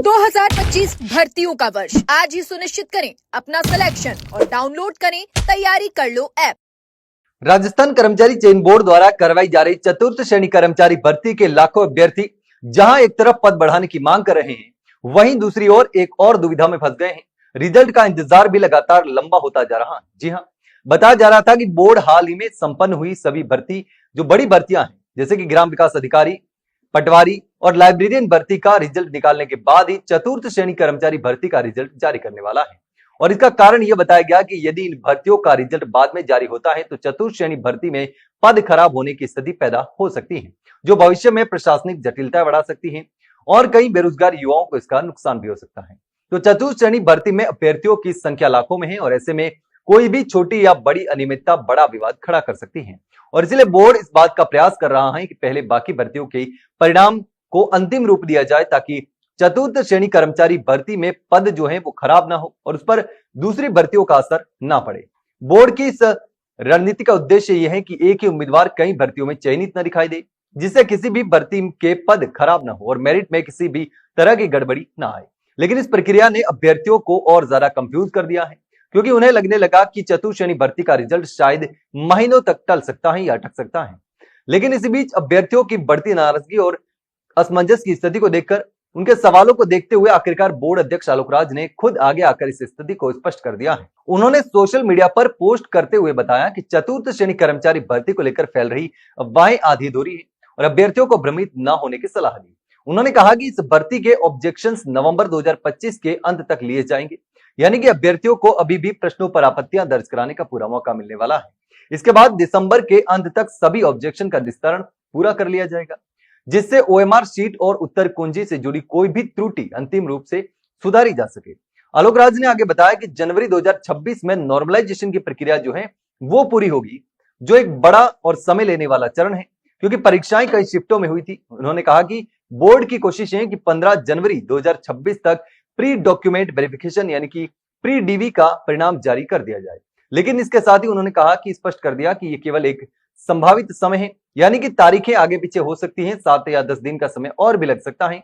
2025 भर्तियों का वर्ष आज ही सुनिश्चित करें अपना सिलेक्शन और डाउनलोड करें तैयारी कर लो ऐप। राजस्थान कर्मचारी चयन बोर्ड द्वारा करवाई जा रही चतुर्थ श्रेणी कर्मचारी भर्ती के लाखों अभ्यर्थी जहां एक तरफ पद बढ़ाने की मांग कर रहे हैं, वहीं दूसरी ओर एक और दुविधा में फंस गए हैं। रिजल्ट का इंतजार भी लगातार लंबा होता जा रहा है। जी हां, बताया जा रहा था कि बोर्ड हाल ही में संपन्न हुई सभी भर्ती जो बड़ी भर्तियां हैं, जैसे कि ग्राम विकास अधिकारी, पटवारी और लाइब्रेरियन भर्ती का रिजल्ट निकालने के बाद ही चतुर्थ श्रेणी कर्मचारी भर्ती का रिजल्ट जारी करने वाला है। और इसका कारण यह बताया गया कि यदि इन भर्तियों का रिजल्ट बाद में जारी होता है तो चतुर्थ श्रेणी भर्ती में पद खराब होने की स्थिति पैदा हो सकती है, जो भविष्य में प्रशासनिक जटिलता बढ़ा सकती है और कई बेरोजगार युवाओं को इसका नुकसान भी हो सकता है। तो चतुर्थ श्रेणी भर्ती में अभ्यर्थियों की संख्या लाखों में है और ऐसे में कोई भी छोटी या बड़ी अनियमितता बड़ा विवाद खड़ा कर सकती है। और इसलिए बोर्ड इस बात का प्रयास कर रहा है कि पहले बाकी भर्तियों के परिणाम को अंतिम रूप दिया जाए ताकि चतुर्थ श्रेणी कर्मचारी भर्ती में पद जो है वो खराब ना हो और उस पर दूसरी भर्तियों का असर ना पड़े। बोर्ड की इस रणनीति का उद्देश्य यह है कि एक ही उम्मीदवार कई भर्तियों में चयनित न दिखाई दे, जिससे किसी भी भर्ती के पद खराब ना हो और मेरिट में किसी भी तरह की गड़बड़ी ना आए। लेकिन इस प्रक्रिया ने अभ्यर्थियों को और ज्यादा कंफ्यूज कर दिया है, क्योंकि उन्हें लगने लगा कि चतुर्थ श्रेणी भर्ती का रिजल्ट शायद महीनों तक टल सकता है या अटक सकता है। लेकिन इसी बीच अभ्यर्थियों की बढ़ती नाराजगी और असमंजस की स्थिति को देखकर, उनके सवालों को देखते हुए आखिरकार बोर्ड अध्यक्ष आलोक राज ने खुद आगे आकर इस स्थिति को स्पष्ट कर दिया है। उन्होंने सोशल मीडिया पर पोस्ट करते हुए बताया कि चतुर्थ श्रेणी कर्मचारी भर्ती को लेकर फैल रही अफवाहें आधी अधूरी है और अभ्यर्थियों को भ्रमित न होने की सलाह दी। उन्होंने कहा कि इस भर्ती के ऑब्जेक्शंस नवंबर 2025 के अंत तक लिए जाएंगे, यानी कि अभ्यर्थियों को अभी भी प्रश्नों पर आपत्तियां दर्ज कराने का पूरा मौका मिलने वाला है। इसके बाद दिसंबर के अंत तक सभी ऑब्जेक्शन का निस्तारण पूरा कर लिया जाएगा, जिससे ओएमआर शीट और उत्तर कुंजी से जुड़ी कोई भी त्रुटि अंतिम रूप से सुधारी जा सके। आलोक राज ने आगे बताया कि जनवरी 2026 में नॉर्मलाइजेशन की प्रक्रिया जो है वो पूरी होगी, जो एक बड़ा और समय लेने वाला चरण है, क्योंकि परीक्षाएं कई शिफ्टों में हुई थी। उन्होंने कहा कि बोर्ड की कोशिश है कि 15 जनवरी 2026 तक प्री डॉक्यूमेंट वेरिफिकेशन यानी कि प्री डीवी का परिणाम जारी कर दिया जाए। लेकिन इसके साथ ही उन्होंने कहा कि स्पष्ट कर दिया कि यह केवल एक संभावित समय है, यानी कि तारीखें आगे पीछे हो सकती हैं, 7 या 10 दिन का समय और भी लग सकता है,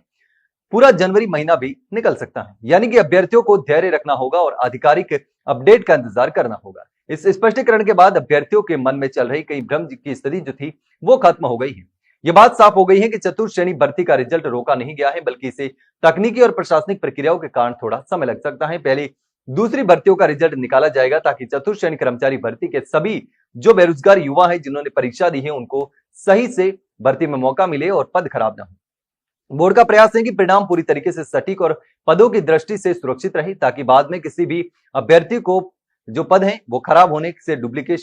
पूरा जनवरी महीना भी निकल सकता है। यानी कि अभ्यर्थियों को धैर्य रखना होगा और आधिकारिक अपडेट का इंतजार करना होगा। इस स्पष्टीकरण के बाद अभ्यर्थियों के मन में चल रही कई भ्रम की स्थिति जो थी वो खत्म हो गई है। यह बात साफ हो गई है कि चतुर्थ श्रेणी भर्ती का रिजल्ट रोका नहीं गया है, बल्कि इसे तकनीकी और प्रशासनिक प्रक्रियाओं के कारण थोड़ा समय लग सकता है। पहले दूसरी भर्तियों का रिजल्ट निकाला जाएगा ताकि चतुर्थ श्रेणी कर्मचारी भर्ती के सभी जो बेरोजगार युवा हैं जिन्होंने परीक्षा दी है उनको सही से भर्ती में मौका मिले और पद खराब ना हो। बोर्ड का प्रयास है कि परिणाम पूरी तरीके से सटीक और पदों की दृष्टि से सुरक्षित रहे, ताकि बाद में किसी भी अभ्यर्थी को जो पद है वो खराब होने से डुप्लीकेट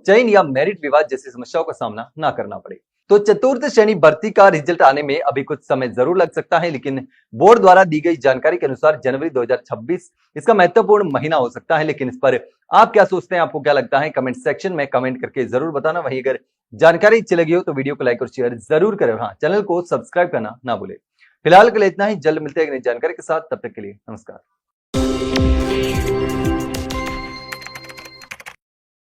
चयन या मेरिट विवाद जैसी समस्याओं का सामना ना करना पड़े। तो चतुर्थ श्रेणी भर्ती का रिजल्ट आने में अभी कुछ समय जरूर लग सकता है, लेकिन बोर्ड द्वारा दी गई जानकारी के अनुसार जनवरी 2026 इसका महत्वपूर्ण महीना हो सकता है। लेकिन इस पर आप क्या सोचते हैं, आपको क्या लगता है, कमेंट सेक्शन में कमेंट करके जरूर बताना। वहीं अगर जानकारी अच्छी लगी हो तो वीडियो को लाइक और शेयर जरूर करें। हाँ, चैनल को सब्सक्राइब करना ना भूले। फिलहाल के लिए इतना ही, जल्द मिलते हैं एक नई जानकारी के साथ, तब तक के लिए नमस्कार।